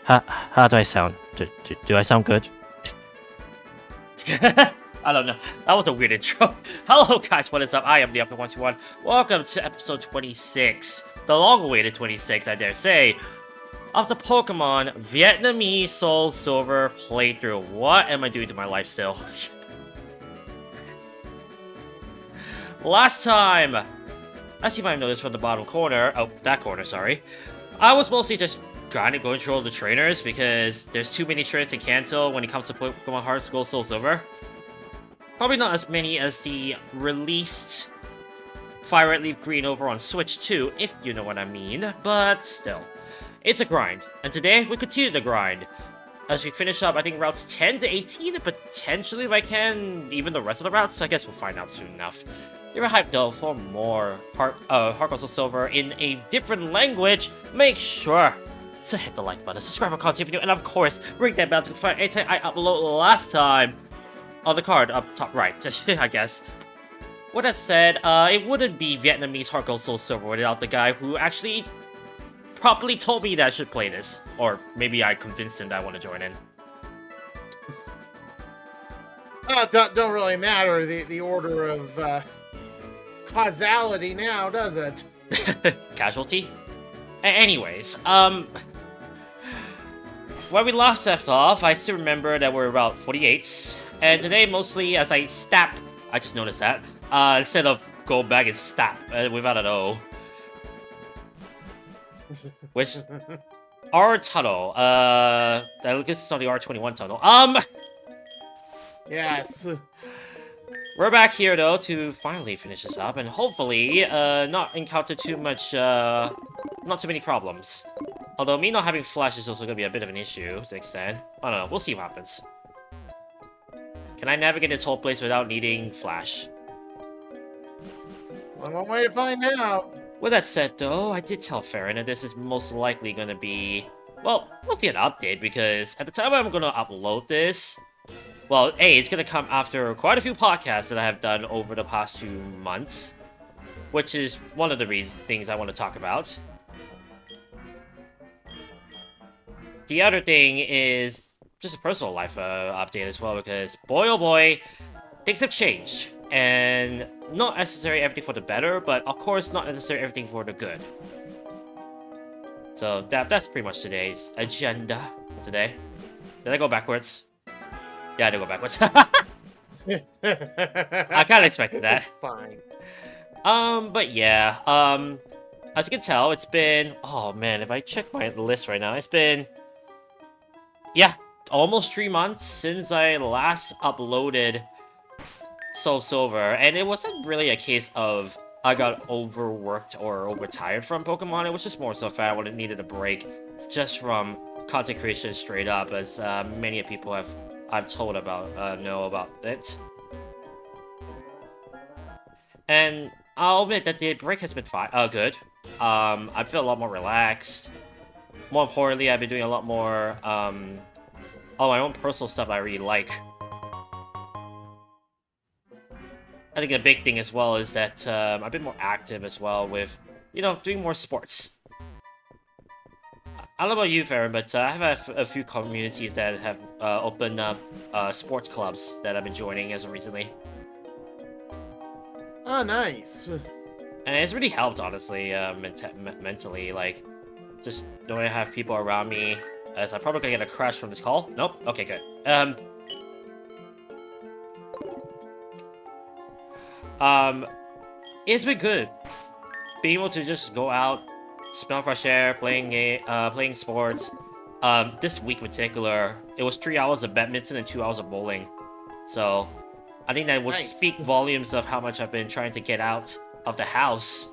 How do I sound? Do I sound good? I don't know. That was a weird intro. Hello, guys. What is up? I am the Upper121. Welcome to episode 26, the long-awaited 26, I dare say, of the Pokemon Vietnamese SoulSilver playthrough. What am I doing to my life still? Last time, as you might have noticed from the bottom corner, that corner, sorry, I was mostly just grinding, going through all the trainers because there's too many trainers to cancel when it comes to Pokemon HeartGold, SoulSilver. Probably not as many as the released Fire Red Leaf Green over on Switch 2, if you know what I mean, but still. It's a grind, and today we continue the grind. As we finish up, I think routes 10 to 18, and potentially if I can, even the rest of the routes, I guess we'll find out soon enough. You're hyped though for more HeartGold SoulSilver in a different language. Make sure to hit the like button, subscribe for content video, and of course, ring that bell to confirm anything I upload last time on the card up top right, I guess. With that said, it wouldn't be Vietnamese HeartGold SoulSilver without the guy who actually properly told me that I should play this. Or maybe I convinced him that I want to join in. Don't really matter the order of causality now, does it? Casualty? Anyways, where we last left off, I still remember that we're about 48s. And today, mostly as I stab, I just noticed that, instead of go back and stab without an O. Which, our tunnel, that is on the R21 tunnel. Yes. We're back here, though, to finally finish this up, and hopefully, not encounter too much, not too many problems. Although, me not having Flash is also gonna be a bit of an issue, to an extent. I don't know, we'll see what happens. Can I navigate this whole place without needing Flash? One way to find out. With that said, though, I did tell Farron that this is most likely gonna be, well, mostly an update, because at the time I'm gonna upload this, well, it's gonna come after quite a few podcasts that I have done over the past few months, which is one of the things I want to talk about. The other thing is just a personal life update as well, because boy oh boy, things have changed. And not necessarily everything for the better, but of course not necessarily everything for the good. So that's pretty much today's agenda for today. Did I go backwards? Yeah, I did go backwards. I kind of expected that. Fine. But yeah, as you can tell, it's been, oh man, if I check my list right now, it's been, yeah, almost 3 months since I last uploaded SoulSilver, and it wasn't really a case of I got overworked or overtired from Pokemon. It was just more so that I needed a break just from content creation straight up, as many people I've told about know about it. And I'll admit that the break has been good. I feel a lot more relaxed. More importantly, I've been doing a lot more my own personal stuff I really like. I think a big thing as well is that I've been more active as well with, you know, doing more sports. I don't know about you, Farron, but I have a few communities that have opened up sports clubs that I've been joining as of recently. Oh, nice. And it's really helped, honestly, mentally, like, just knowing I have people around me, as I'm probably gonna get a crash from this call. Nope? Okay, good. It's been good. Being able to just go out, smell fresh air, playing sports. This week in particular, it was 3 hours of badminton and 2 hours of bowling. So, I think that would speak volumes of how much I've been trying to get out of the house.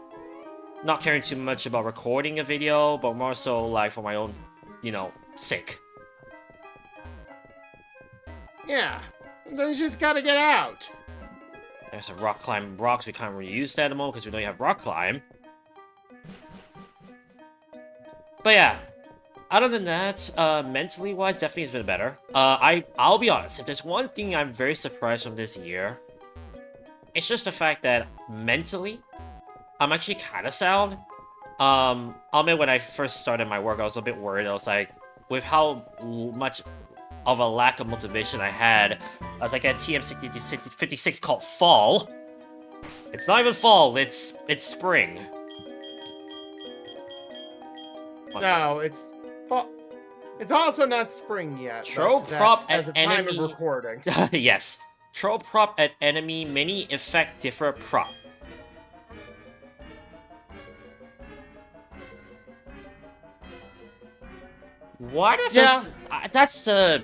Not caring too much about recording a video, but more so like for my own, you know, sake. Yeah, then you just gotta get out. There's a rock climb rocks. We can't really use that at the moment because we don't have rock climb. But yeah, other than that, mentally wise, definitely has been better. I'll be honest, if there's one thing I'm very surprised from this year, it's just the fact that mentally, I'm actually kind of sound. I mean, when I first started my work, I was a bit worried. I was like, with how much of a lack of motivation I had as I get TM56 called Fall. It's not even fall, it's spring. What's No, this? it's also not spring yet. Throw but prop as at of time of enemy. recording. Yes. Throw prop at enemy mini effect differ prop. What if that's the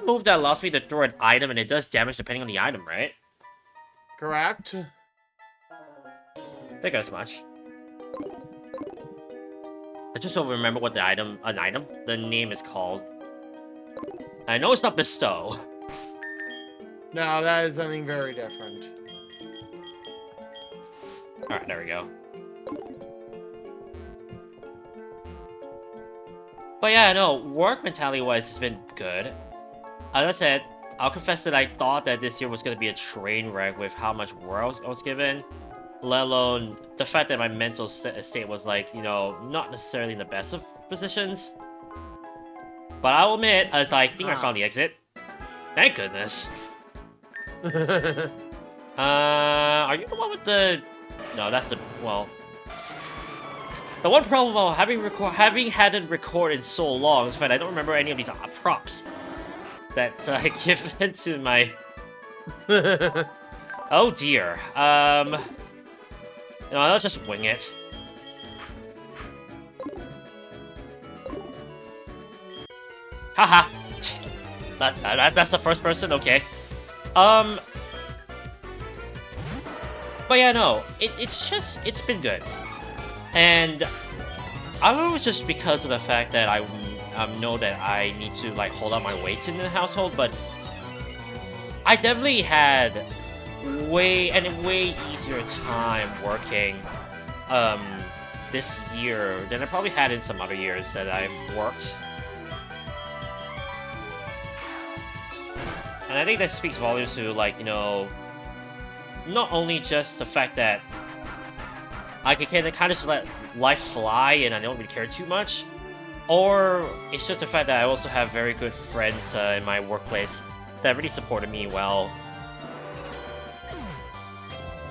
move that allows me to throw an item and it does damage depending on the item, right? Correct. Think as much. I just don't remember what the name is called. I know it's not bestow. No, that is something very different. Alright, there we go. But yeah, no, work mentality-wise has been good. As I said, I'll confess that I thought that this year was going to be a train wreck with how much work I was given. Let alone the fact that my mental state was like, you know, not necessarily in the best of positions. But I'll admit, as I think I found the exit. Thank goodness. Are you the one with the... No, that's the... Well... The one problem about having hadn't recorded in so long is that I don't remember any of these props that I given to my... Oh dear. No, let's just wing it. Haha. That's the first person, okay. But yeah, no, it's been good. And I don't know if it's just because of the fact that I know that I need to like hold out my weights in the household, but I definitely had way easier time working this year than I probably had in some other years that I've worked. And I think that speaks volumes to, like, you know, not only just the fact that I can kind of just let life fly and I don't really care too much, or it's just the fact that I also have very good friends in my workplace that really supported me well.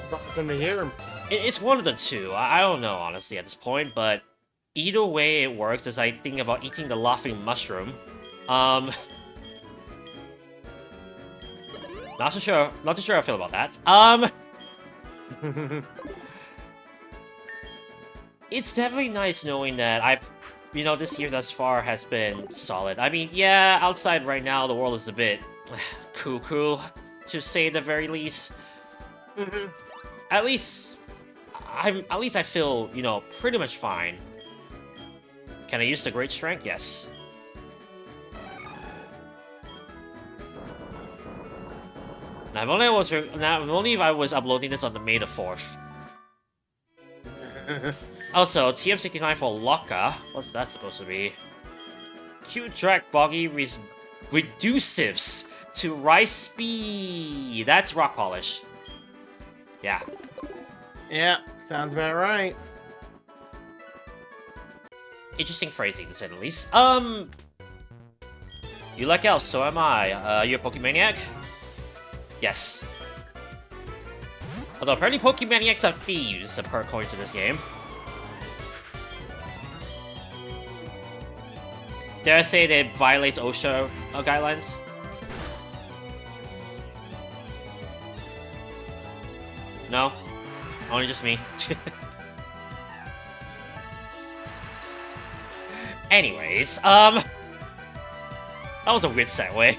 It's awesome to hear. It's one of the two. I don't know, honestly, at this point, but either way it works as I think about eating the laughing mushroom. Not too sure how I feel about that. It's definitely nice knowing that you know, this year thus far has been solid. I mean, yeah, outside right now, the world is a bit cuckoo, to say the very least. At least I feel, you know, pretty much fine. Can I use the great strength? Yes. Now, only if I was uploading this on the May the 4th. Also, TM69 for Locka. What's that supposed to be? Q-Drag Boggy reducives to Rice Speed. That's rock polish. Yeah. Yeah, sounds about right. Interesting phrasing, to say the least. You like elves, so am I. You a Pokemaniac? Yes. Although apparently Pokemaniacs are thieves, according to this game. Dare I say that it violates OSHA guidelines? No? Only just me. Anyways, that was a weird segue.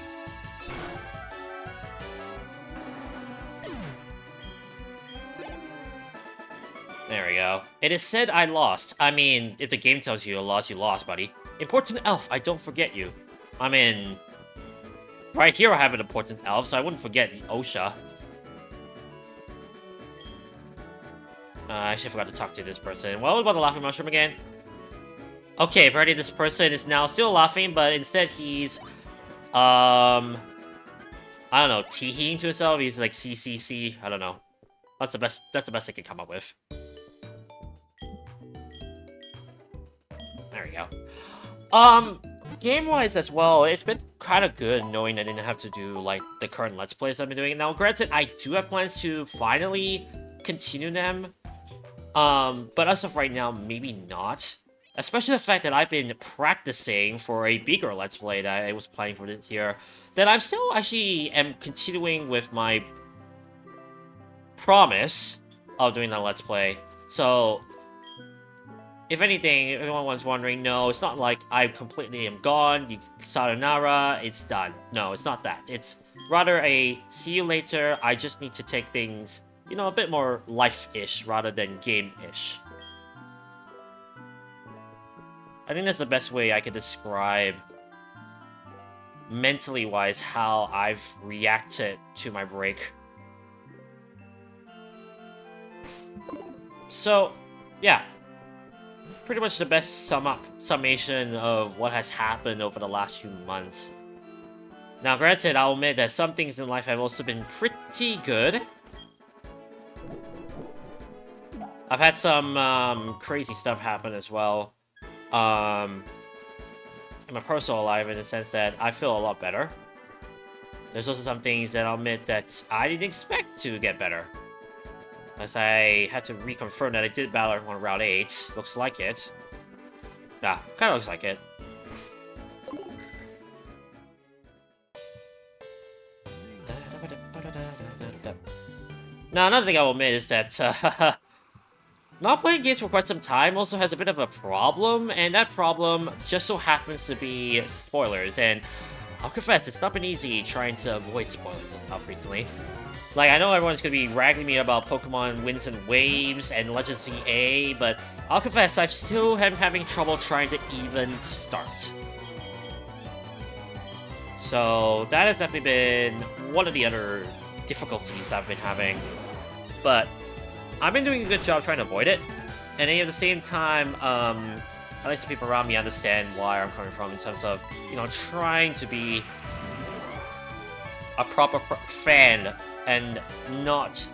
There we go. It is said I lost. I mean, if the game tells you you lost, buddy. Important elf, I don't forget you. I mean, right here I have an important elf, so I wouldn't forget OSHA. I actually forgot to talk to this person. What about the laughing mushroom again? Okay, apparently this person is now still laughing, but instead he's, I don't know, teeheeing to himself. He's like CCC. I don't know. That's the best I can come up with. There we go. game-wise as well, it's been kind of good knowing I didn't have to do, like, the current Let's Plays I've been doing. Now, granted, I do have plans to finally continue them. But as of right now, maybe not. Especially the fact that I've been practicing for a bigger Let's Play that I was planning for this year. That I'm still actually am continuing with my promise of doing that Let's Play. So, if anything, if anyone was wondering, no, it's not like I completely am gone, sayonara, it's done. No, it's not that. It's rather a see you later, I just need to take things, you know, a bit more life-ish rather than game-ish. I think that's the best way I could describe, mentally-wise, how I've reacted to my break. So, yeah. Pretty much the best summation of what has happened over the last few months. Now, granted, I'll admit that some things in life have also been pretty good. I've had some crazy stuff happen as well. In my personal life, in the sense that I feel a lot better. There's also some things that I'll admit that I didn't expect to get better. As I had to reconfirm that I did battle on Route 8. Looks like it. Nah, kinda looks like it. Now, another thing I will admit is that, not playing games for quite some time also has a bit of a problem, and that problem just so happens to be spoilers, and I'll confess, it's not been easy trying to avoid spoilers up recently. Like, I know everyone's gonna be ragging me about Pokemon Winds and Waves and Legends ZA, but I'll confess, I still am having trouble trying to even start. So, that has definitely been one of the other difficulties I've been having. But, I've been doing a good job trying to avoid it. And at the same time, at least the people around me understand where I'm coming from in terms of, you know, trying to be a proper fan and not,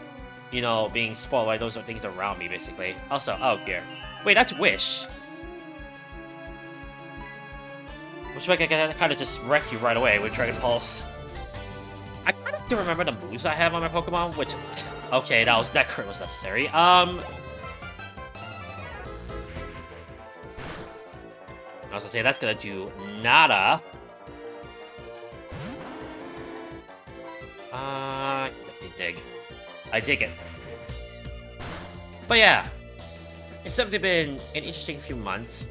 you know, being spoiled by those things around me, basically. Also, oh, here. Wait, that's Wish. Which way I can kind of just wreck you right away with Dragon Pulse. I kind of do remember the moves I have on my Pokemon, which... Okay, that crit was necessary. I was gonna say, that's gonna do nada. Definitely dig. I dig it. But yeah, it's definitely been an interesting few months.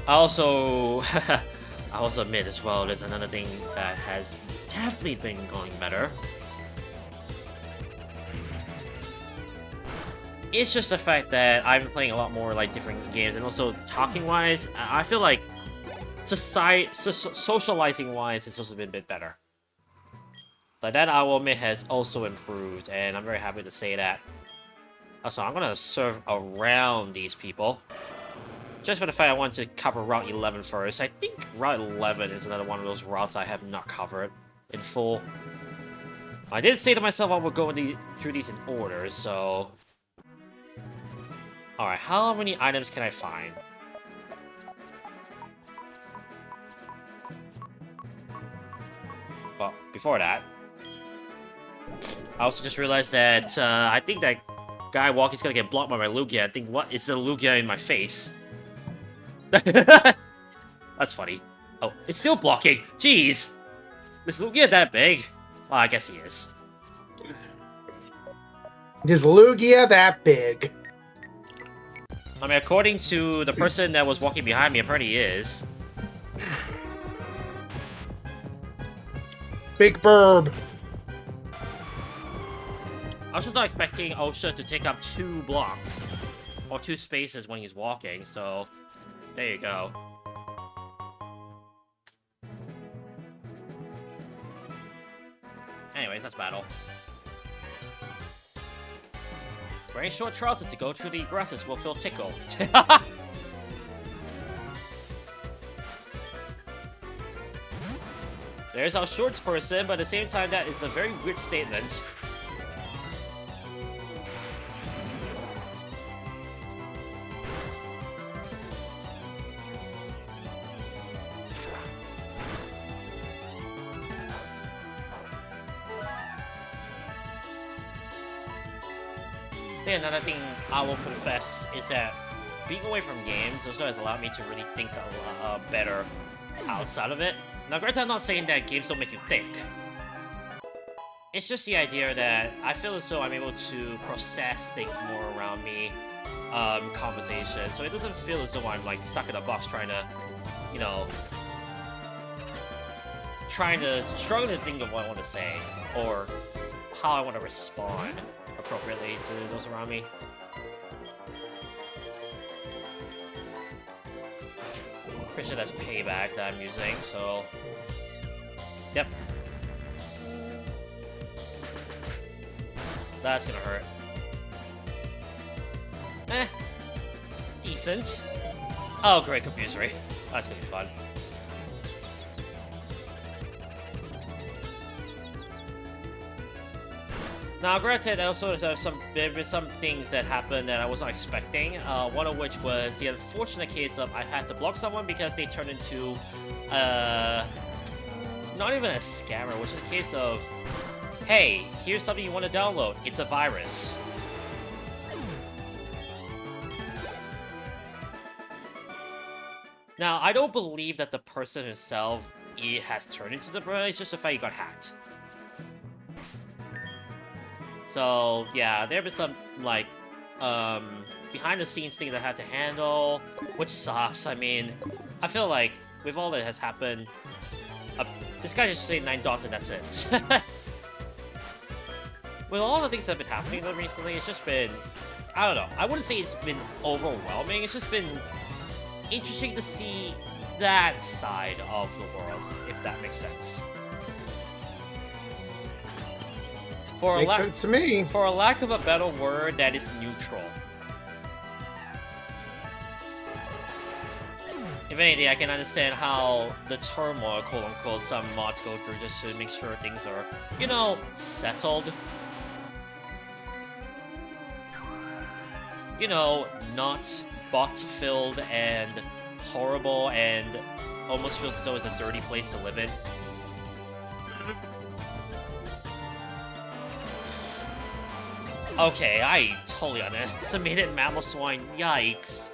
I also admit as well, there's another thing that has definitely been going better. It's just the fact that I've been playing a lot more, like, different games, and also talking-wise, I feel like socializing-wise, it's also been a bit better. But that, I will admit, has also improved, and I'm very happy to say that. Also, I'm gonna serve around these people. Just for the fact I want to cover Route 11 first. I think Route 11 is another one of those routes I have not covered in full. I did say to myself I would go through these in order, so... Alright, how many items can I find? Well, before that... I also just realized that, I think that guy walking's gonna get blocked by my Lugia. I think, what is the Lugia in my face? That's funny. Oh, it's still blocking. Jeez. Is Lugia that big? Well, I guess he is. Is Lugia that big? I mean, according to the person that was walking behind me, apparently he is. Big Burb. I was just not expecting Osha to take up 2 blocks. Or 2 spaces when he's walking, so... There you go. Anyways, that's battle. Wearing short trousers to go through the grasses will feel tickled. There's our shorts person, but at the same time, that is a very weird statement. Then another thing I will confess is that being away from games also has allowed me to really think better outside of it. Now, granted, I'm not saying that games don't make you think. It's just the idea that I feel as though I'm able to process things more around me, conversation, so it doesn't feel as though I'm like stuck in a box trying to, you know, struggling to think of what I want to say or how I want to respond appropriately to those around me. Pretty sure that's payback that I'm using, so yep. That's gonna hurt. Decent. Oh, great, confusory. That's gonna be fun. Now, granted, I also have there have been some things that happened that I was not expecting. One of which was the unfortunate case of I had to block someone because they turned into, not even a scammer, which is a case of, hey, here's something you want to download. It's a virus. Now, I don't believe that the person himself has turned into the virus. It's just the fact he got hacked. So, yeah, there have been some, like, behind-the-scenes things I had to handle, which sucks. I mean, I feel like, with all that has happened, this guy just say 9 dots and that's it. With all the things that have been happening though recently, it's just been, I don't know, I wouldn't say it's been overwhelming, it's just been interesting to see that side of the world, if that makes sense. Makes sense to me. For a lack of a better word, that is neutral. If anything, I can understand how the turmoil, quote-unquote, some mods go through just to make sure things are, you know, settled. You know, not bot-filled and horrible and almost feels as though it's a dirty place to live in. Okay, I totally underestimated Mammal Swine. Yikes.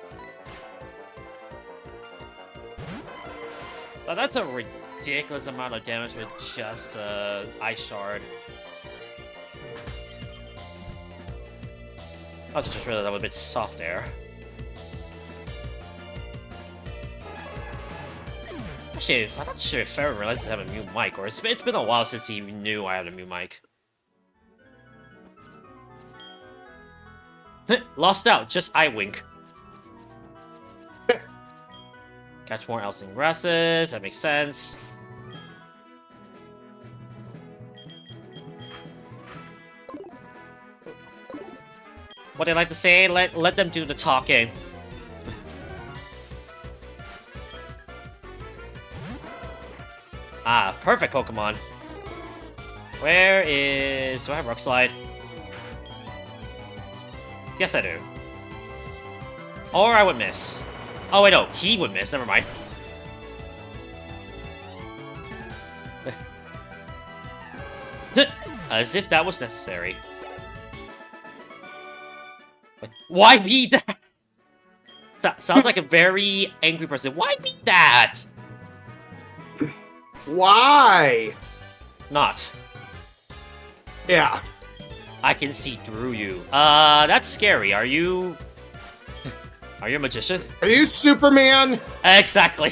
But that's a ridiculous amount of damage with just Ice Shard. I also just realized I was a bit soft there. Actually, I thought Farron realized I have a new mic, or it's been a while since he knew I had a new mic. Lost out, just eye wink. Catch more Elsing grasses, that makes sense. What they like to say, let them do the talking. Ah, perfect Pokemon. Where is... do I have Rock Slide? Yes, I do. Or I would miss. Oh, wait, no. He would miss. Never mind. As if that was necessary. Why be that? Sounds like a very angry person. Why be that? Why? Not. Yeah. I can see through you. That's scary. Are you... are you a magician? Are you Superman? Exactly.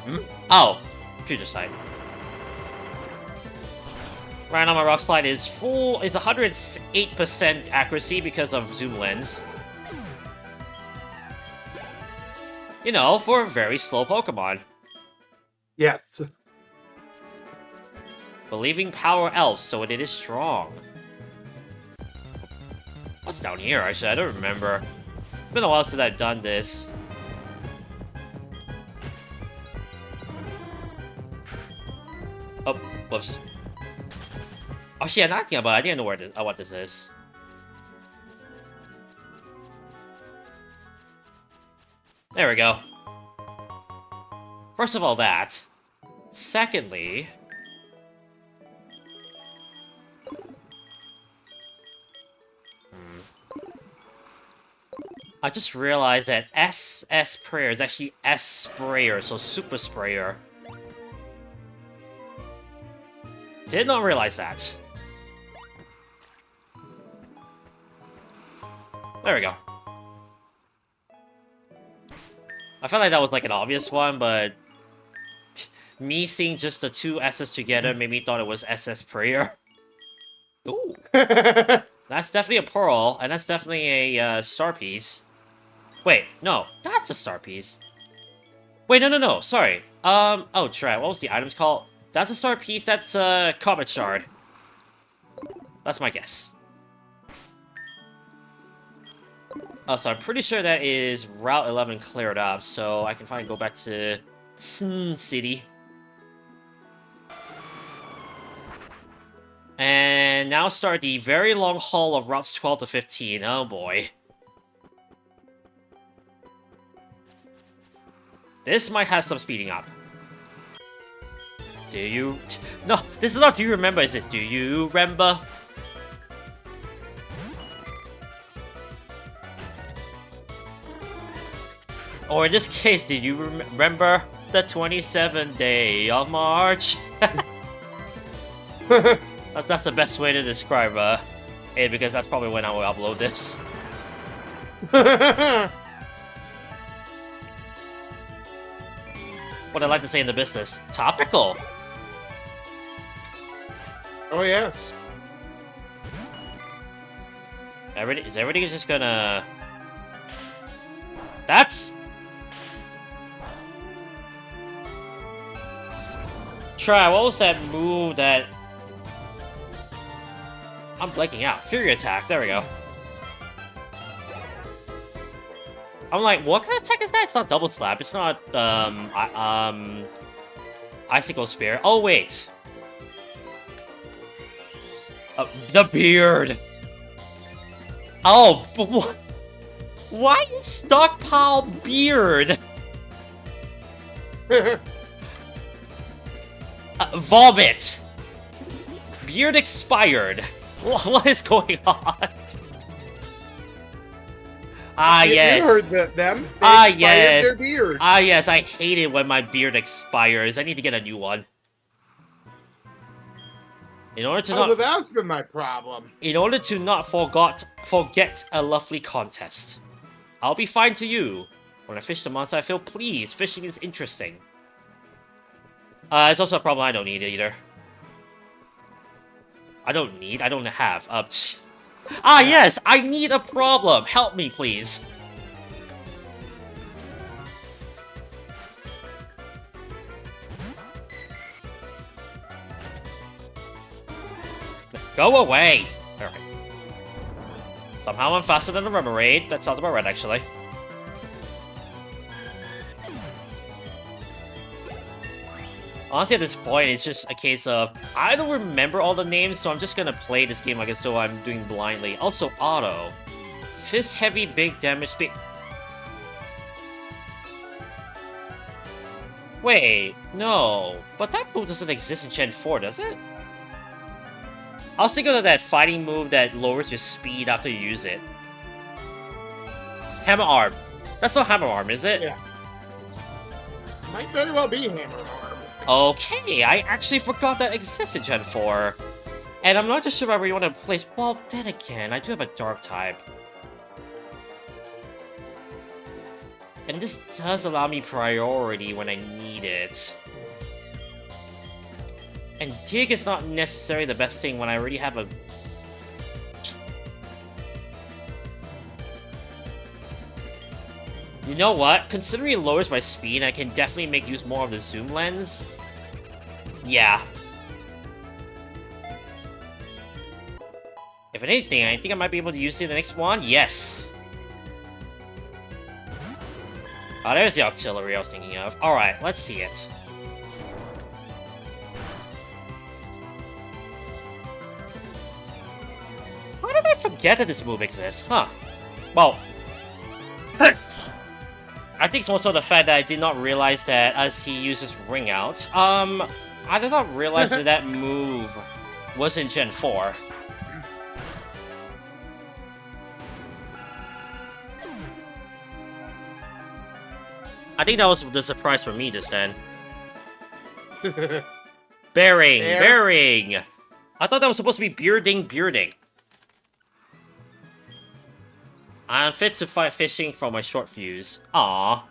Hmm? Oh. Future Sight. Right now my Rock Slide is 108% accuracy because of Zoom Lens. You know, for a very slow Pokemon. Yes. Believing Power Elf, so it is strong. What's down here, actually? I don't remember. It's been a while since I've done this. Oh, whoops. Oh shit, not thinking about it. I didn't know what this is. There we go. First of all, that. Secondly... I just realized that SS Prayer is actually S Sprayer, so Super Sprayer. Did not realize that. There we go. I felt like that was like an obvious one, but me seeing just the two S's together made me thought it was SS Prayer. Ooh. That's definitely a pearl, and that's definitely a star piece. Wait, no, that's a star piece. Wait, no, sorry. Oh, try. What was the items called? That's a star piece, that's a comet shard. That's my guess. Oh, so I'm pretty sure that is Route 11 cleared up, so I can finally go back to Sun City. And now start the very long haul of routes 12 to 15. Oh boy. This might have some speeding up. Do you... No, this is not do you remember, it's this do you remember? Or in this case, did you remember the 27th day of March? That's the best way to describe it, because that's probably when I will upload this. What I like to say in the business, topical. Oh yes. Is everybody just gonna... That's... Try, what was that move that... I'm blanking out. Fury attack, there we go. I'm like, what kind of attack is that? It's not double slap, it's not, Icicle Spear. Oh, wait. The beard! Oh, but what? Why stockpile beard? Vomit! Beard expired. What is going on? Ah, yes. You heard them. They Ah, expired yes. their beard. Ah, yes. I hate it when my beard expires. I need to get a new one. In order to not... that's been my problem. In order to not forget a lovely contest. I'll be fine to you. When I fish the monster, I feel pleased. Fishing is interesting. It's also a problem I don't need either. I don't have. Ah, yes! I need a problem! Help me, please. Go away! Alright. Somehow I'm faster than the rubber raid. That sounds about right, actually. Honestly, at this point, it's just a case of, I don't remember all the names, so I'm just gonna play this game like as though I'm doing blindly. Also, auto. Fist heavy, big damage, big... Wait, no. But that move doesn't exist in Gen 4, does it? I was thinking of that fighting move that lowers your speed after you use it. Hammer Arm. That's not Hammer Arm, is it? Yeah. Might very well be Hammer Arm. Okay, I actually forgot that exists in Gen 4. And I'm not just sure whether you want to place... Well, then again, I do have a Dark type. And this does allow me priority when I need it. And Dig is not necessarily the best thing when I already have a... You know what? Considering it lowers my speed, I can definitely make use more of the zoom lens. Yeah. If anything, I think I might be able to use it in the next one. Yes. Oh, there's the artillery I was thinking of. Alright, let's see it. How did I forget that this move exists? Huh. Well... I think it's also the fact that I did not realize that as he uses Ring Out. I did not realize that that move was in Gen 4. I think that was the surprise for me just then. Bearing, Air. bearing! I thought that was supposed to be bearding. I'm fit to fight fishing from my short fuse. Aww.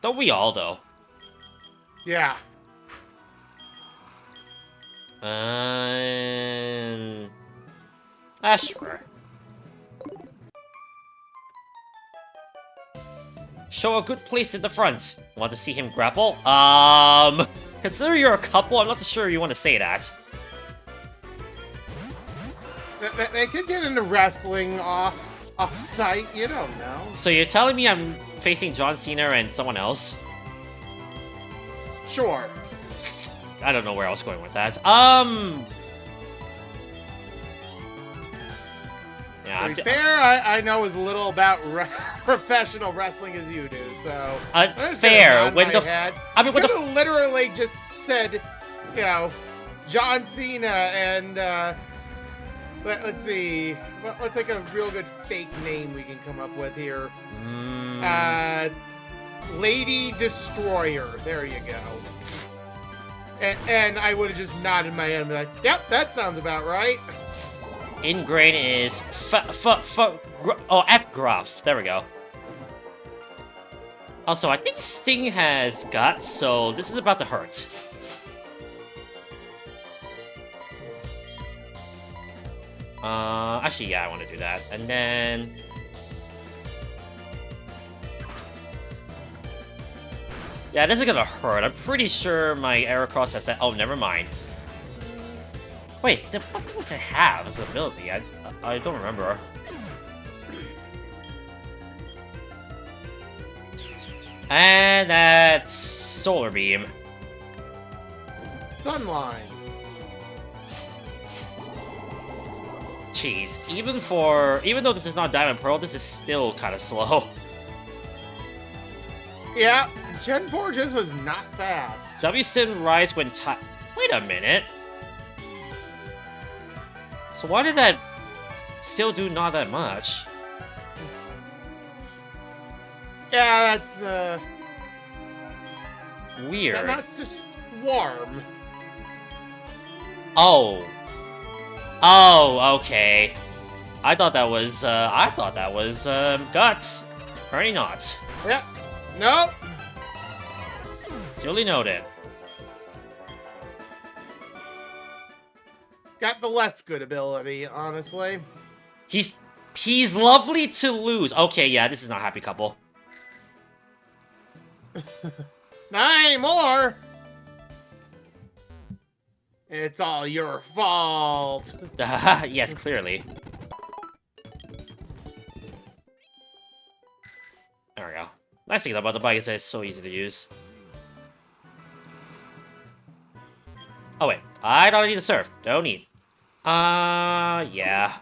Don't we all, though? Yeah. Sure. Show a good place in the front. Want to see him grapple? Consider you're a couple, I'm not sure you want to say that. They could get into wrestling off-site, you don't know. So you're telling me I'm facing John Cena and someone else? Sure. I don't know where I was going with that. Yeah, To be fair, I know as little about professional wrestling as you do, so... fair. When the... I mean, when the... You literally just said, you know, John Cena and, let's see. Let's take a real good fake name we can come up with here. Lady Destroyer. There you go. And I would have just nodded my head and be like, yep, that sounds about right. Ingrain is F-Graphs. There we go. Also, I think Sting has guts, so this is about to hurt. Actually, yeah, I want to do that. And then... yeah, this is gonna hurt. I'm pretty sure my Aerocross has that. Oh, never mind. Wait, what does it have as an ability? I don't remember. And that's Solar Beam. Sunline. Jeez, even though this is not Diamond Pearl, this is still kind of slow. Yeah, Gen 4 just was not fast. W-Sim Rise when time... Wait a minute. So why did that still do not that much? Yeah, that's, weird. That's just Swarm. Oh. Oh, okay. I thought that was Guts. Apparently not. Yep. Nope. Duly noted. Got the less good ability, honestly. He's lovely to lose. Okay, yeah, this is not Happy Couple. Not more. It's all your fault. Yes, clearly. There we go. Nice thing about the bike is that it's so easy to use. Oh wait, I don't need to surf. Don't need. Yeah.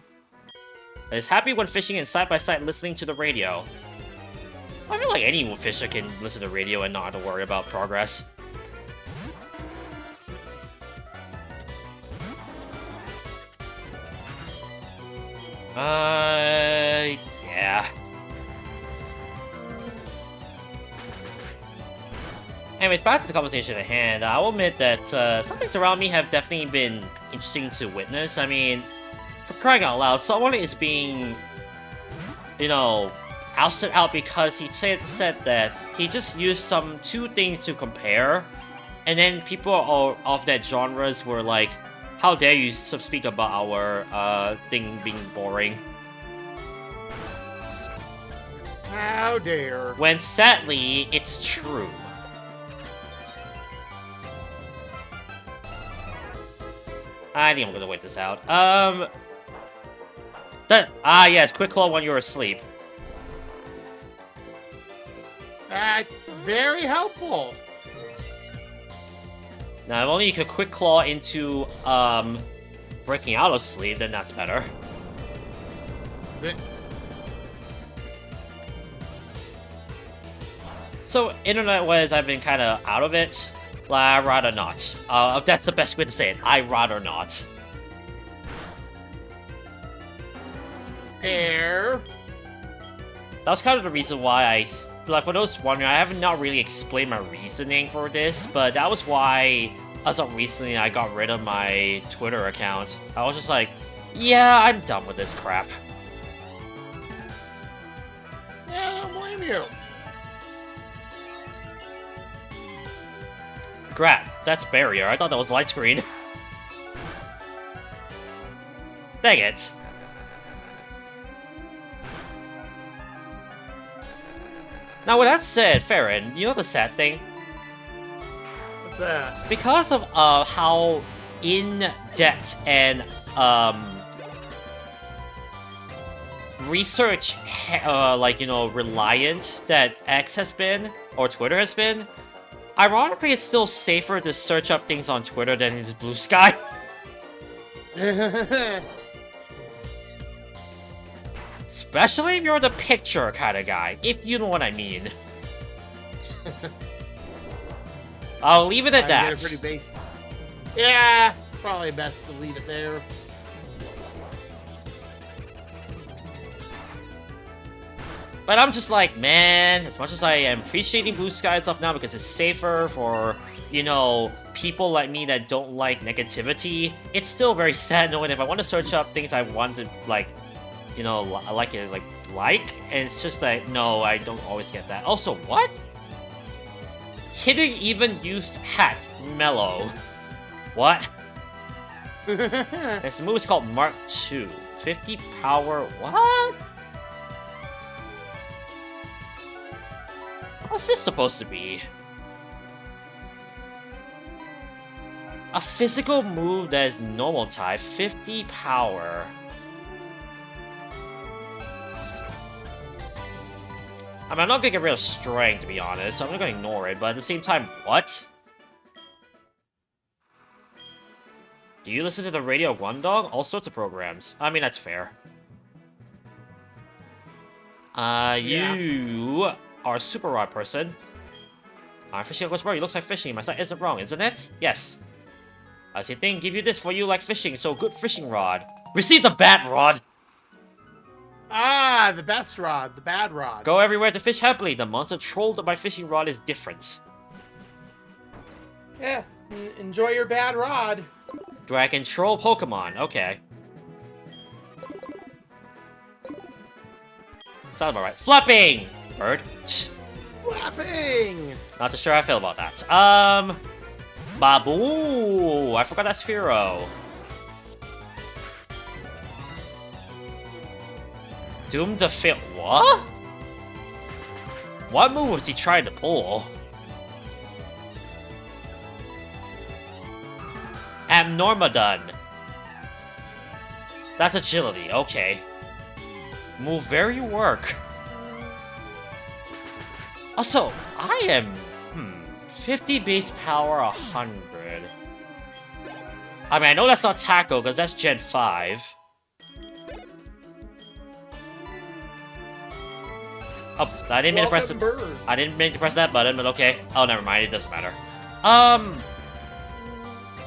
Is happy when fishing and side by side listening to the radio. I feel like any fisher can listen to the radio and not have to worry about progress. Yeah. Anyways, back to the conversation at hand. I will admit that some things around me have definitely been interesting to witness. I mean, for crying out loud, someone is being, you know, ousted out because he said that he just used two things to compare, and then people of that genres were like, how dare you speak about our thing being boring. How dare. When sadly, it's true. I think I'm gonna wait this out. Yes, quick claw when you're asleep. That's very helpful. Now, if only you could quick claw into, breaking out of sleep, then that's better. So, internet-wise, I've been kind of out of it. I'd rather not. That's the best way to say it. I'd rather not. Air. That was kind of the reason why like for those wondering, I have not really explained my reasoning for this, but that was why, as of recently, I got rid of my Twitter account. I was just like, yeah, I'm done with this crap. Yeah, I don't blame you. Crap, that's barrier. I thought that was light screen. Dang it. Now, with that said, Farron, you know the sad thing? What's that? Because of how in-depth and research like, you know, reliant that X has been, or Twitter has been, ironically it's still safer to search up things on Twitter than in Blue Sky. Especially if you're the picture kind of guy, if you know what I mean. I'll leave it at that. Get it pretty basic. Yeah, probably best to leave it there. But I'm just like, man, as much as I am appreciating Blue Sky and stuff now because it's safer for, you know, people like me that don't like negativity, it's still very sad knowing if I want to search up things I want to, like, you know, like, and it's just like, no, I don't always get that. Also, what? Hitting even used hat, mellow. What? This move is called Mark II. 50 power, what? What's this supposed to be? A physical move that is normal type, 50 power. I mean, I'm not gonna get rid of strength, to be honest, so I'm not gonna ignore it, but at the same time, what? Do you listen to the Radio One Dog? All sorts of programs. I mean, that's fair. You are a super rod person. I'm fishing goes wrong. You looks like fishing. My side isn't wrong, isn't it? Yes. I see thing, give you this for you like fishing, so good fishing rod. Receive the bad rod! Ah, the best rod, the bad rod. Go everywhere to fish happily. The monster trolled by fishing rod is different. Yeah, enjoy your bad rod. Do I control Pokemon? Okay. Sounds about right. Flapping! Bird. Flapping! Not too sure how I feel about that. Babu! I forgot that's Sphero. Doom to fit. What? What move was he trying to pull? Abnormadon. That's agility, okay. Move very work. Also, I am 50 base power, 100. I mean, I know that's not Tackle, because that's Gen 5. Oh, I didn't mean to press it. I didn't mean to press that button, but okay. Oh, never mind. It doesn't matter.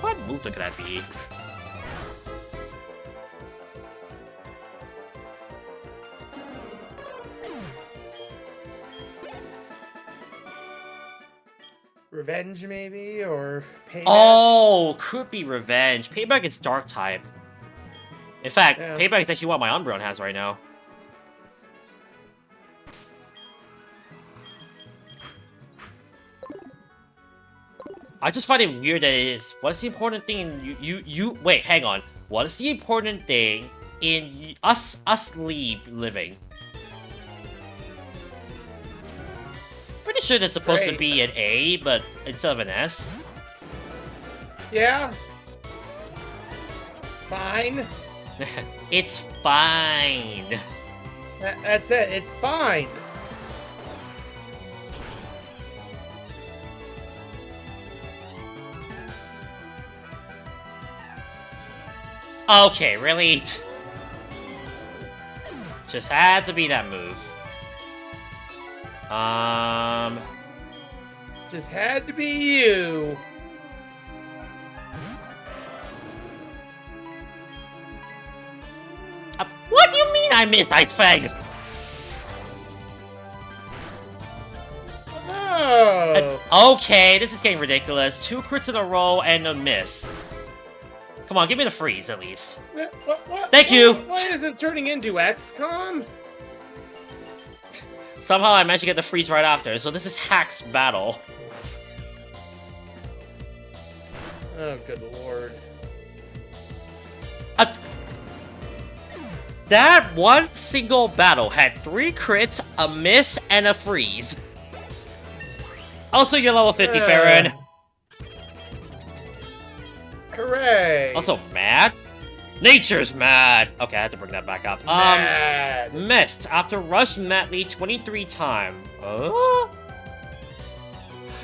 What move could that be? Revenge, maybe? Or Payback? Oh, could be Revenge. Payback is Dark type. In fact, Yeah. Payback is actually what my Umbreon has right now. I just find it weird that it is. What's the important thing in wait, hang on. What is the important thing in us living? Pretty sure they're supposed to be an A, but instead of an S. Yeah. It's fine. It's fine. That's it. It's fine. Okay, really? Just had to be that move. Just had to be you. What do you mean I missed Ice Fang? Okay, this is getting ridiculous. 2 crits in a row and a miss. Come on, give me the freeze at least. What? Thank you! What is this turning into, XCOM? Somehow I managed to get the freeze right after, so this is HAX battle. Oh, good lord. That one single battle had 3 crits, a miss, and a freeze. Also, you're level 50, Farron. Hooray! Also, mad? Nature's mad! Okay, I had to bring that back up. Mad. Missed after rush madly 23 times.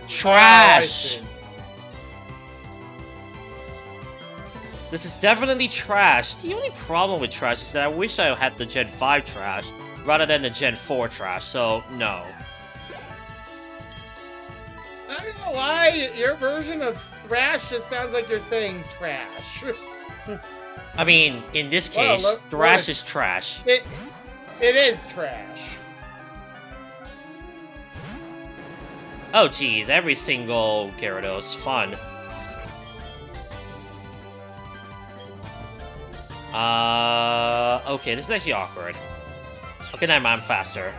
Trash! This is definitely trash. The only problem with trash is that I wish I had the Gen 5 trash rather than the Gen 4 trash, so no. I don't know why your version of thrash just sounds like you're saying trash. I mean, in this case, thrash is trash. It is trash. Oh geez, every single Gyarados. Fun. Okay, this is actually awkward. Okay, never mind, I'm faster.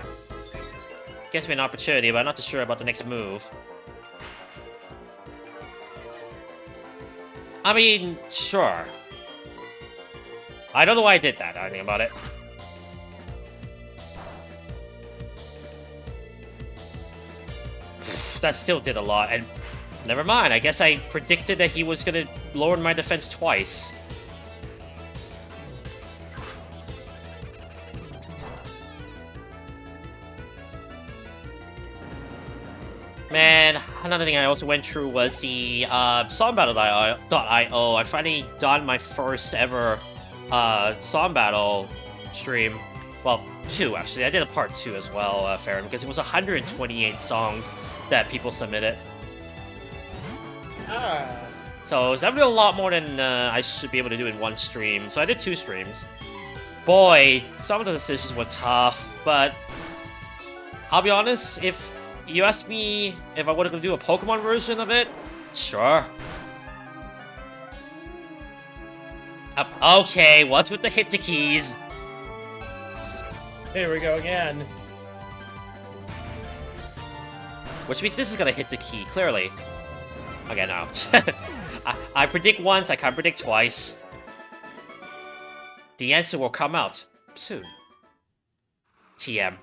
Gives me an opportunity, but I'm not too sure about the next move. I mean, sure. I don't know why I did that, I don't think about it. That still did a lot, and never mind, I guess I predicted that he was gonna lower my defense twice. Man, another thing I also went through was the songbattle.io. I finally done my first ever song battle stream. Well, 2 actually. I did a part 2 as well, Farron, because it was 128 songs that people submitted. So it's definitely a lot more than I should be able to do in one stream. So I did 2 streams. Boy, some of the decisions were tough, but I'll be honest, if you asked me if I wanted to do a Pokemon version of it, sure. Okay, what's with the hit to keys? Here we go again. Which means this is gonna hit the key, clearly. Okay, no. I predict once, I can't predict twice. The answer will come out soon. TM.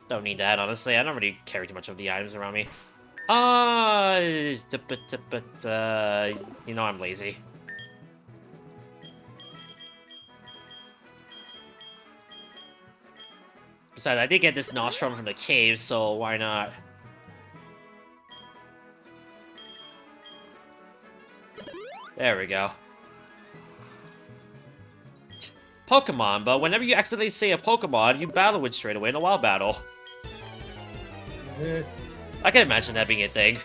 Don't need that, honestly. I don't really carry too much of the items around me. You know I'm lazy. Besides, I did get this Nostrum from the cave, so why not? There we go. Pokemon, but whenever you accidentally say a Pokemon, you battle it straight away in a wild battle. I can imagine that being a thing.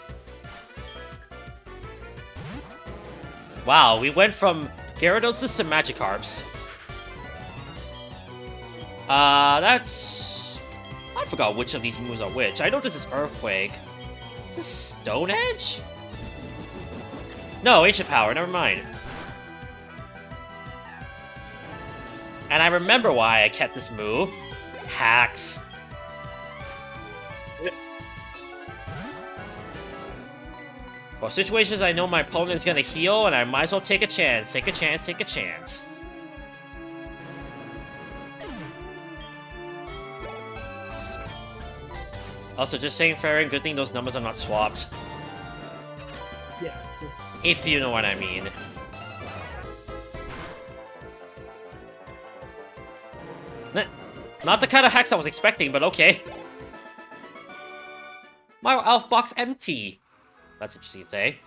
Wow, we went from Gyarados to Magikarps. That's... I forgot which of these moves are which. I know this is Earthquake. Is this Stone Edge? No, Ancient Power, never mind. And I remember why I kept this move. HAX. For situations I know my opponent's gonna heal, and I might as well take a chance. Take a chance, take a chance. Also, just saying, Farron, good thing those numbers are not swapped. Yeah. If you know what I mean. Not the kind of hacks I was expecting, but okay. My elf box empty. That's interesting to say.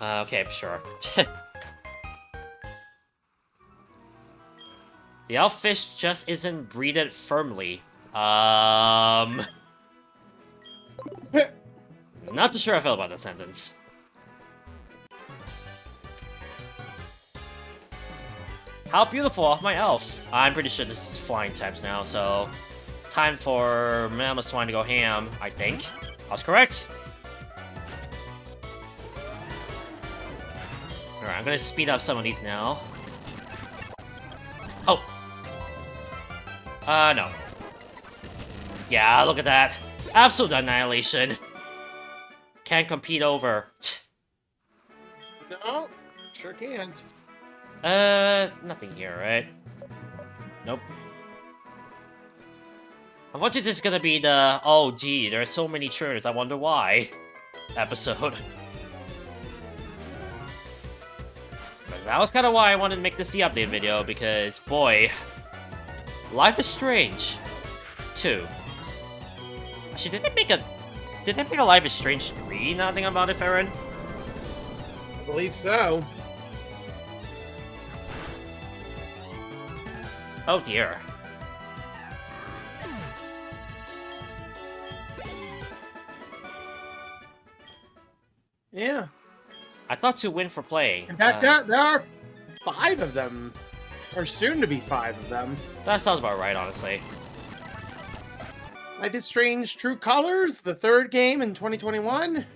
Okay, sure. The elf fish just isn't breeded firmly. Not too sure I felt about that sentence. How beautiful off my elf. I'm pretty sure this is flying types now, so time for Mammoth Swine to go ham, I think. I was correct. Alright, I'm gonna speed up some of these now. Oh! No. Yeah, look at that. Absolute annihilation. Can't compete over. No, sure can't. Nothing here, right? Nope. Unfortunately, this is gonna be the, oh gee, there are so many churns, I wonder why, episode. But that was kind of why I wanted to make this the update video, because, boy, Life is Strange 2. Actually, did they make a Life is Strange 3, now thinking about it, Farron? I believe so. Oh dear. Yeah. I thought to win for playing. In fact, there are 5 of them. Or soon to be 5 of them. That sounds about right, honestly. Life is Strange True Colors, the 3rd game in 2021.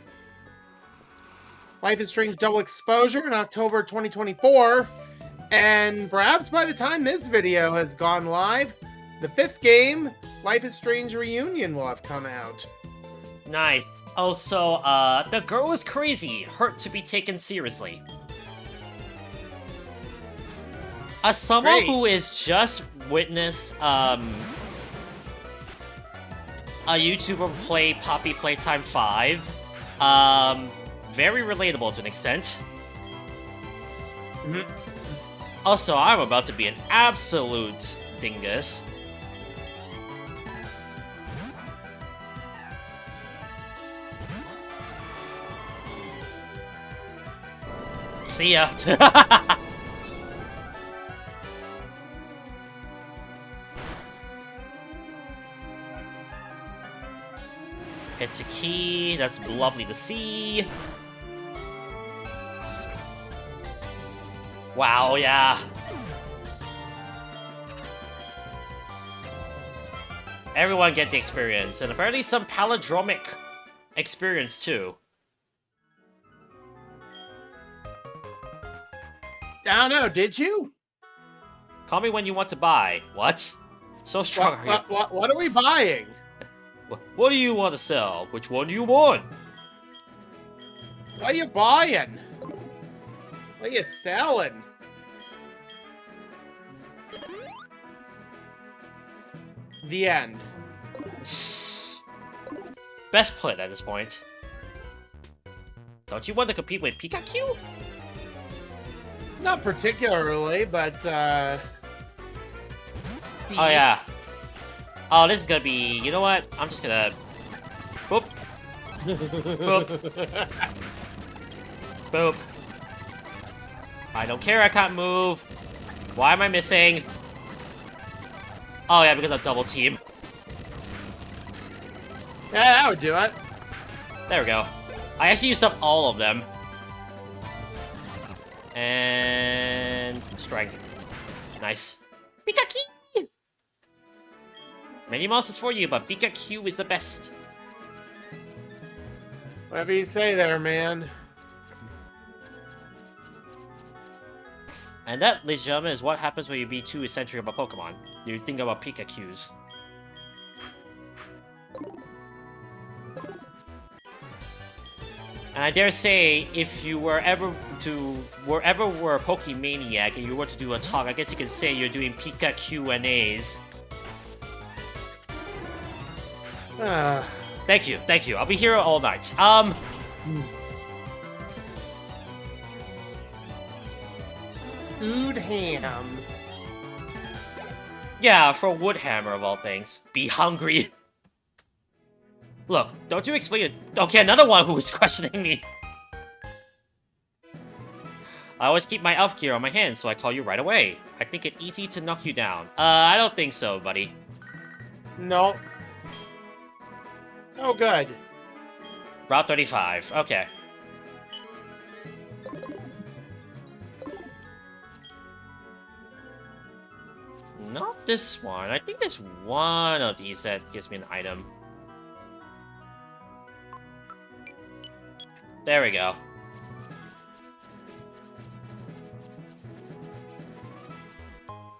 Life is Strange Double Exposure in October 2024. And perhaps by the time this video has gone live, the 5th game, Life is Strange Reunion, will have come out. Nice. Also, the girl is crazy. Hurt to be taken seriously. As someone Great. who is just witnessed, a YouTuber play Poppy Playtime 5, very relatable to an extent. Mhm. Also, I'm about to be an absolute dingus. See ya. It's a key. That's lovely to see. Wow, yeah. Everyone get the experience, and apparently some palindromic experience too. I don't know, did you? Call me when you want to buy. What? So strong. What are we buying? What do you want to sell? Which one do you want? What are you buying? What are you selling? The end. Best put at this point. Don't you want to compete with Pikachu? Not particularly, but, Oh, yeah. Oh, this is gonna be... You know what? I'm just gonna... Boop. Boop. Boop. I don't care, I can't move. Why am I missing? Oh, yeah, because of double team. Yeah, that would do it. There we go. I actually used up all of them. And... Strength. Nice. Pikachu! Many Mouse is for you, but Pikachu is the best. Whatever you say there, man. And that, ladies and gentlemen, is what happens when you be too eccentric about Pokemon. You think about Pikachus. And I dare say, if you were ever were a Pokemaniac and you were to do a talk, I guess you could say you're doing Pikachu and A's. Thank you, thank you. I'll be here all night. Food ham. Yeah, for Woodhammer of all things. Be hungry. Look, don't you explain it. Okay, another one who is questioning me. I always keep my elf gear on my hand, so I call you right away. I think it easy to knock you down. I don't think so, buddy. No. Oh, good. Route 35, okay. Not this one. I think there's one of these that gives me an item. There we go.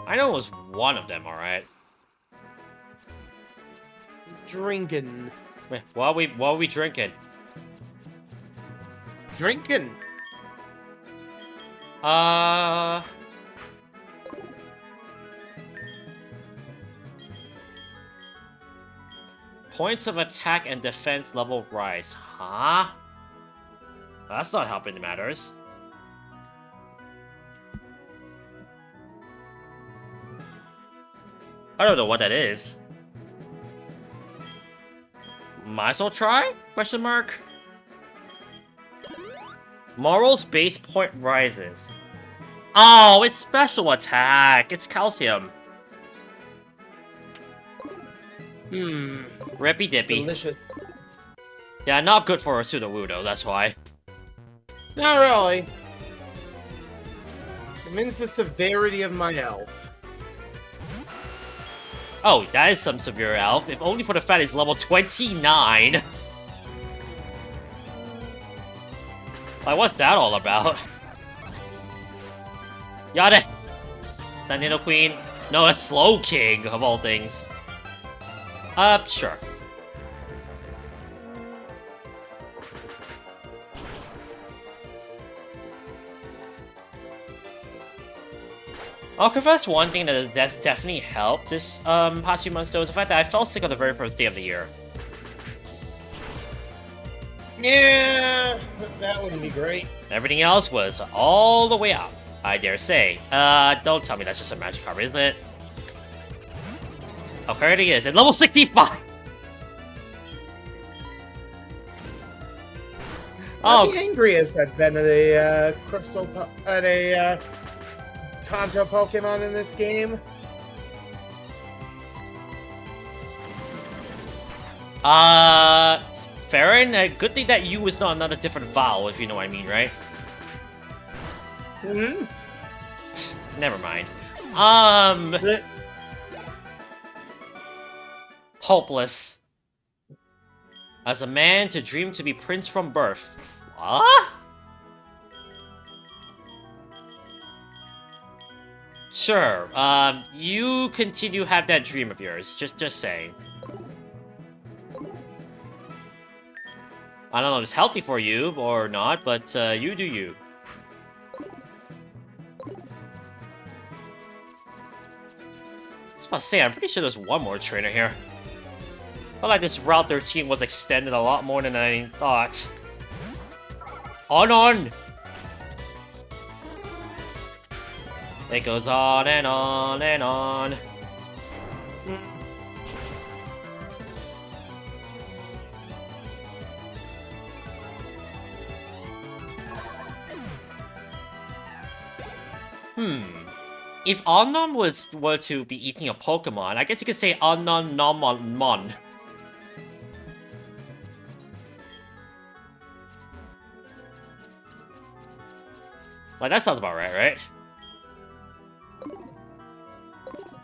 I know it was one of them, alright. Drinking. Wait, what are we drinking? Drinking. Points of attack and defense level rise. Huh? That's not helping matters. I don't know what that is. Might as well try? Question mark. Moral's base point rises. Oh, it's special attack. It's calcium. Rippy dippy. Delicious. Yeah, not good for a Sudowoodo, though, that's why. Not really. It means the severity of my elf. Oh, that is some severe elf. If only for the fact it's level 29. Like, what's that all about? Yada! Dandino Queen. No, that's Slow King, of all things. Sure. I'll confess one thing that's definitely helped this past few months though is the fact that I fell sick on the very first day of the year. Yeah, that wouldn't be great. Everything else was all the way up, I dare say. Don't tell me that's just a magic card, isn't it? Oh, here it is, at level 65! Not the angriest I've been at a Kanto Pokemon in this game. Farron, good thing that you was not another different vowel, if you know what I mean, right? Never mind. Hopeless. As a man to dream to be prince from birth. What? Sure, you continue to have that dream of yours, just saying. I don't know if it's healthy for you or not, but you do you. I was about to say, I'm pretty sure there's one more trainer here. I felt like this Route 13 was extended a lot more than I thought. On! It goes on and on and on. If Onnom were to be eating a Pokemon, I guess you could say Onnom. Like, that sounds about right?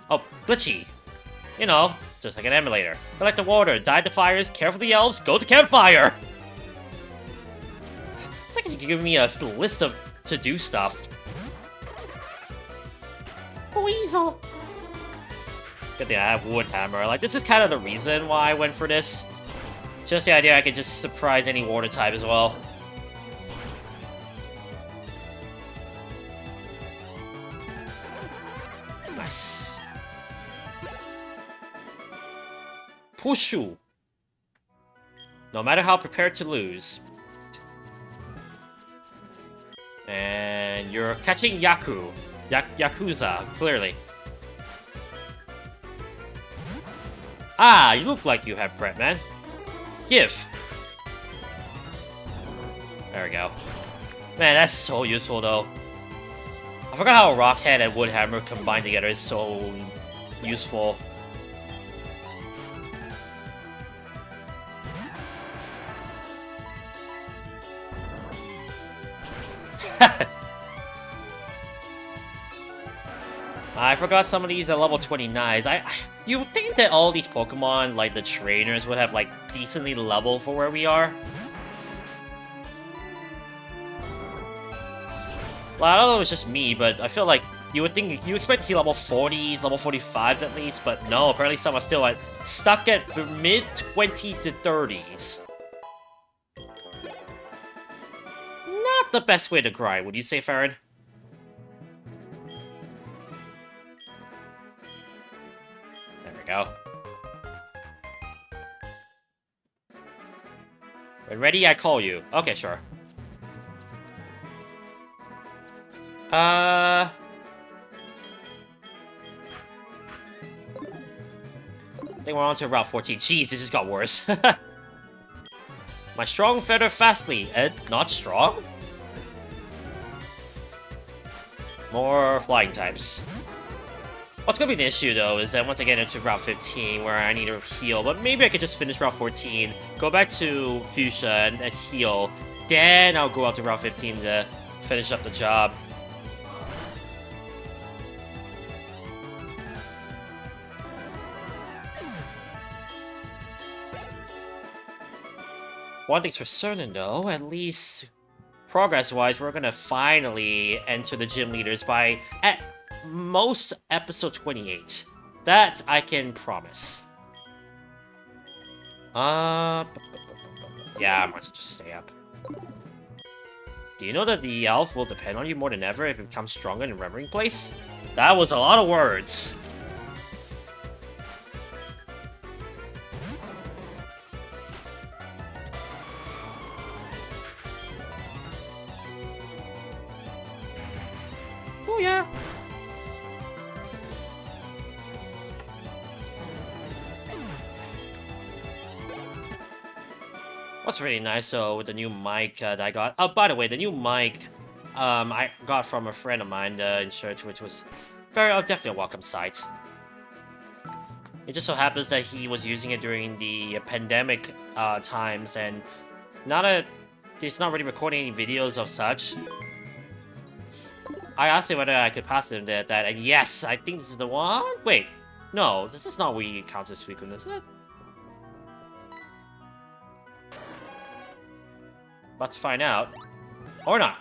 Oh, glitchy. You know, just like an emulator. Collect the water, dye the fires, care for the elves, go to campfire! It's like you could give me a list of to-do stuff. Weasel! Good thing I have Wood Hammer. Like, this is kind of the reason why I went for this. Just the idea I could just surprise any water type as well. Nice. Pushu. No matter how prepared to lose. And you're catching Yaku. Yakuza, clearly. Ah, you look like you have prep, man. Give. There we go. Man, that's so useful, though. I forgot how Rockhead and Woodhammer combined together is so useful. I forgot some of these at level 29s. You would think that all these Pokemon, like the trainers, would have like decently level for where we are. Well, I don't know if it's just me, but I feel like you would think you expect to see level 40s, level 45s at least, but no, apparently some are still stuck at the mid 20 to 30s. Not the best way to grind, would you say, Farron? There we go. When ready, I call you. Okay, sure. I think we're on to Route 14. Jeez, it just got worse. My strong feather fastly, and not strong? More flying types. What's gonna be the issue though is that once I get into Route 15 where I need to heal, but maybe I could just finish Route 14, go back to Fuchsia and heal, then I'll go out to Route 15 to finish up the job. One thing's for certain, though, at least progress-wise, we're gonna finally enter the gym leaders by, at most, episode 28. That I can promise. Yeah, I might as well just stay up. Do you know that the elf will depend on you more than ever if it becomes stronger in Remembering Place? That was a lot of words. Oh, yeah. What's really nice, though, with the new mic that I got... Oh, by the way, the new mic I got from a friend of mine in church, which was definitely a welcome sight. It just so happens that he was using it during the pandemic times, and he's not really recording any videos of such. I asked him whether I could pass him that, and yes, I think this is the one. Wait, no, this is not where you encounter Suicune, is it? About to find out. Or not.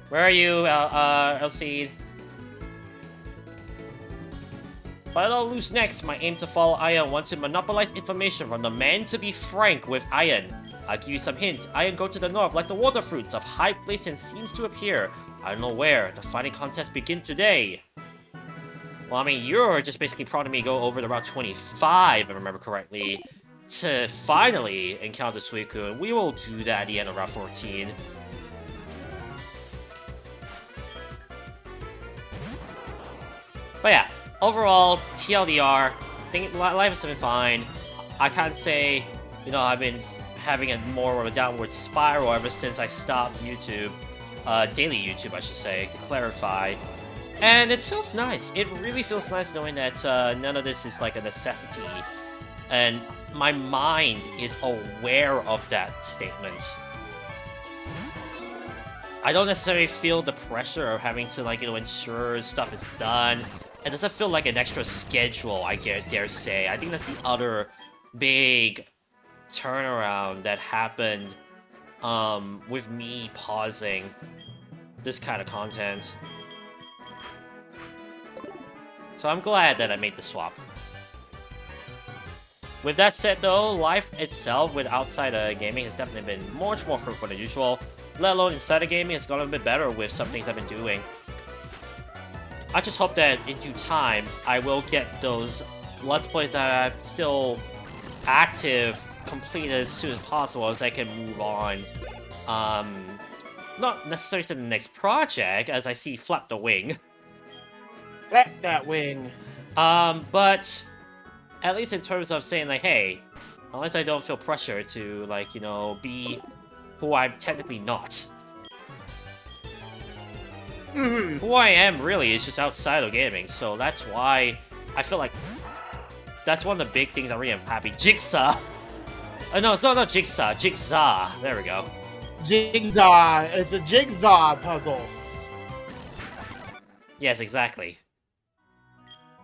Where are you, Elseed? But I'll lose next. My aim to follow Ian wants to monopolize information from the man to be frank with Ian. I'll give you some hint. Ian go to the north like the water fruits of high place and seems to appear. I don't know where. The fighting contest begins today. Well, I mean, you're just basically prodding me to go over to Route 25, if I remember correctly, to finally encounter Suicune. We will do that at the end of Route 14. But yeah, overall, TLDR, I think life has been fine. I can't say, you know, I've been having a more of a downward spiral ever since I stopped YouTube. Daily YouTube, I should say, to clarify. And it feels nice. It really feels nice knowing that none of this is like a necessity. And my mind is aware of that statement. I don't necessarily feel the pressure of having to, like, you know, ensure stuff is done. It doesn't feel like an extra schedule, I dare say. I think that's the other big turnaround that happened with me pausing this kind of content. So I'm glad that I made the swap. With that said though, life itself with outside gaming has definitely been much more fruitful than usual. Let alone inside of gaming has gotten a bit better with some things I've been doing. I just hope that in due time, I will get those Let's Plays that are still active completed as soon as possible as I can move on. Not necessarily to the next project, as I see Flap the Wing. Flap that wing. But at least in terms of saying, like, hey, unless I don't feel pressure to, like, you know, be who I'm technically not. Who I am, really, is just outside of gaming, so that's why I feel like that's one of the big things I really am happy. Jigsaw! No, it's not Jigsaw, Jigsaw. There we go. Jigsaw. It's a jigsaw puzzle. Yes, exactly.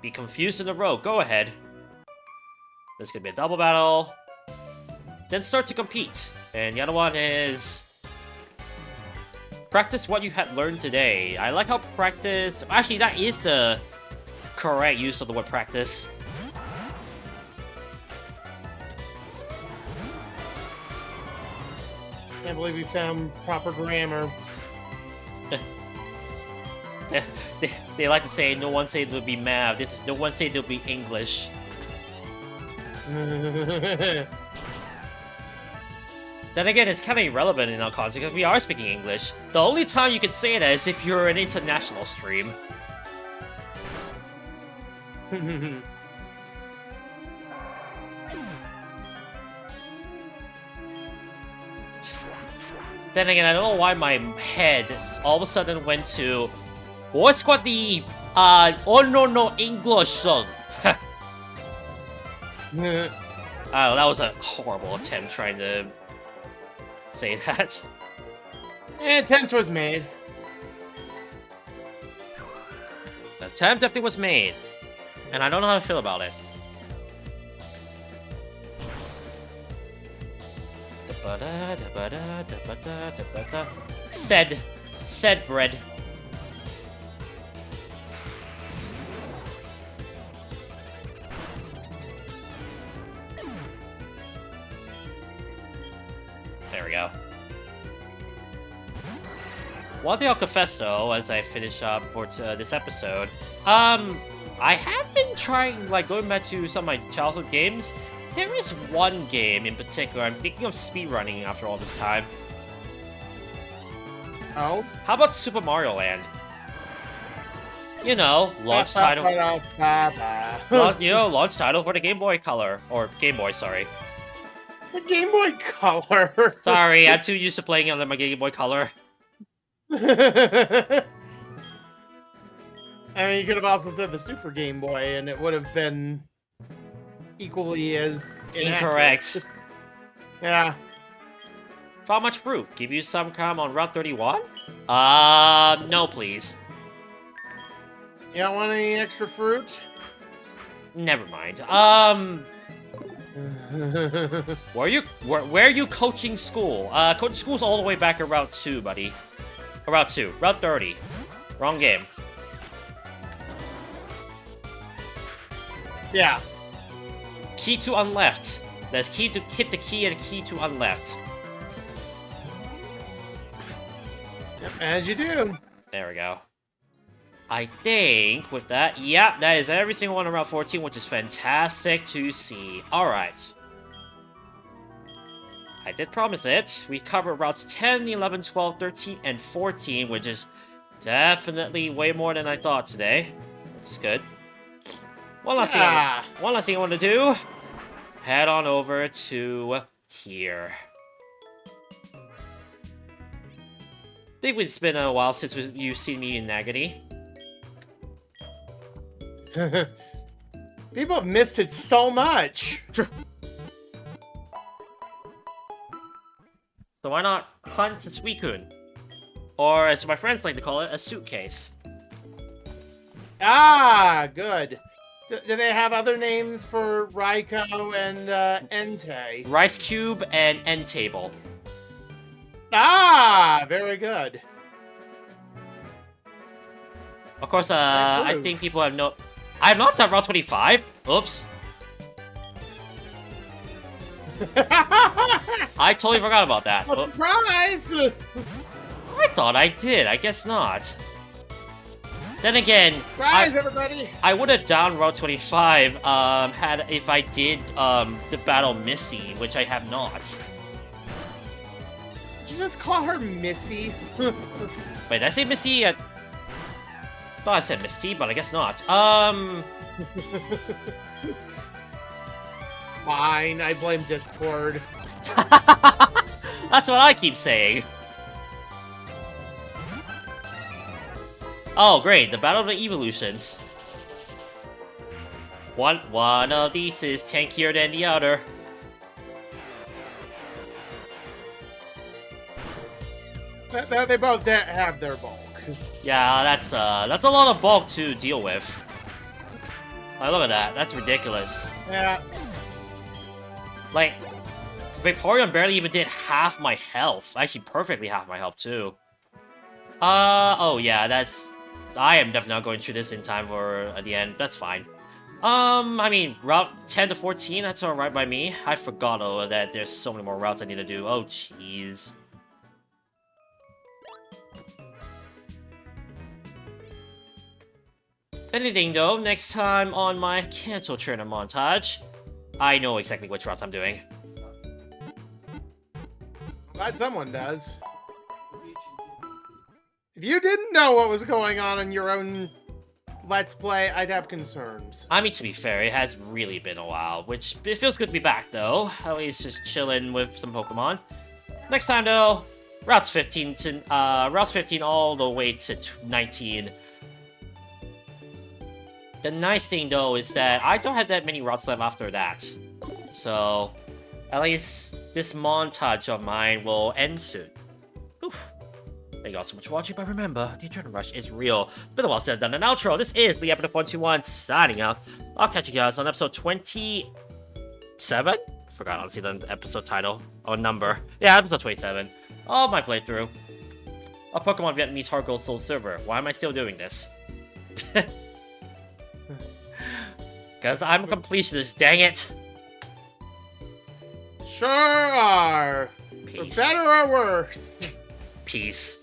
Be confused in the road. Go ahead. There's gonna be a double battle. Then start to compete. And the other one is... practice what you had learned today. I like how practice... Actually, that is the correct use of the word practice. Can't believe we found proper grammar. They like to say, no one say they'll be math. This is no one say they'll be English. Then again, it's kind of irrelevant in our context because we are speaking English. The only time you can say that is if you're an international stream. Then again, I don't know why my head all of a sudden went to... What's got the... oh no English song? Oh, that was a horrible attempt trying to say that. Attempt was made. The attempt definitely was made. And I don't know how to feel about it. Said bread. There we go. One thing I'll confess though, as I finish up for this episode, I have been trying, like, going back to some of my childhood games. There is one game in particular I'm thinking of speedrunning after all this time. Oh? How about Super Mario Land? You know, launch title. Launch title for the Game Boy Color. Or Game Boy, sorry. The Game Boy Color. Sorry, I'm too used to playing on my Game Boy Color. I mean, you could have also said the Super Game Boy, and it would have been equally as incorrect. Yeah. How much fruit? Give you some calm on Route 31? No, please. You don't want any extra fruit? Never mind. Where are you coaching school? Coaching school's all the way back at Route 2, buddy. Route 2. Route 30. Wrong game. Yeah. Key to unleft. There's key to hit the key and key to unleft. Yep, as you do. There we go. I think with that, yeah, that is every single one on Route 14, which is fantastic to see. Alright. I did promise it. We covered routes 10, 11, 12, 13, and 14, which is definitely way more than I thought today. Which is good. One last thing I want to do. Head on over to here. I think it's been a while since you've seen me in agony. People have missed it so much. So why not hunt a Suicune? Or, as my friends like to call it, a suitcase. Ah, good. Do they have other names for Raikou and Entei? Rice Cube and End Table. Ah, very good. Of course, I think people have no... I have not done Route 25. Oops. I totally forgot about that. Well, surprise! I thought I did. I guess not. Then again, Surprise, everybody! I would have done Route 25 if I did the battle Missy, which I have not. Did you just call her Missy? Wait, did I say Missy? I thought I said Misty, but I guess not. Fine, I blame Discord. That's what I keep saying. Oh, great, the Battle of the Evolutions. One of these is tankier than the other. They both have their bulk. Yeah, that's a lot of bulk to deal with. Like, look at that. That's ridiculous. Yeah. Like, Vaporeon barely even did half my health. Actually, perfectly half my health, too. Oh yeah, I am definitely not going through this in time for the end. That's fine. I mean, Route 10 to 14, that's alright by me. I forgot, that there's so many more routes I need to do. Oh, jeez. Anything, though, next time on my Kanto trainer montage, I know exactly which routes I'm doing. Glad someone does. If you didn't know what was going on in your own Let's Play, I'd have concerns. I mean, to be fair, it has really been a while, which it feels good to be back, though. At least just chilling with some Pokemon. Next time, though, routes 15 all the way to 19. The nice thing, though, is that I don't have that many routes left after that. So, at least this montage of mine will end soon. Oof. Thank you all so much for watching, but remember, the adrenaline rush is real. It's been a while since I've done an outro. This is the episode 121 signing out. I'll catch you guys on episode 27? Forgot honestly the episode title or number. Yeah, episode 27 of my playthrough of Pokemon Vietnamese HeartGold SoulSilver. Why am I still doing this? Because I'm a completionist, dang it! Sure are. Peace. For better or worse. Peace.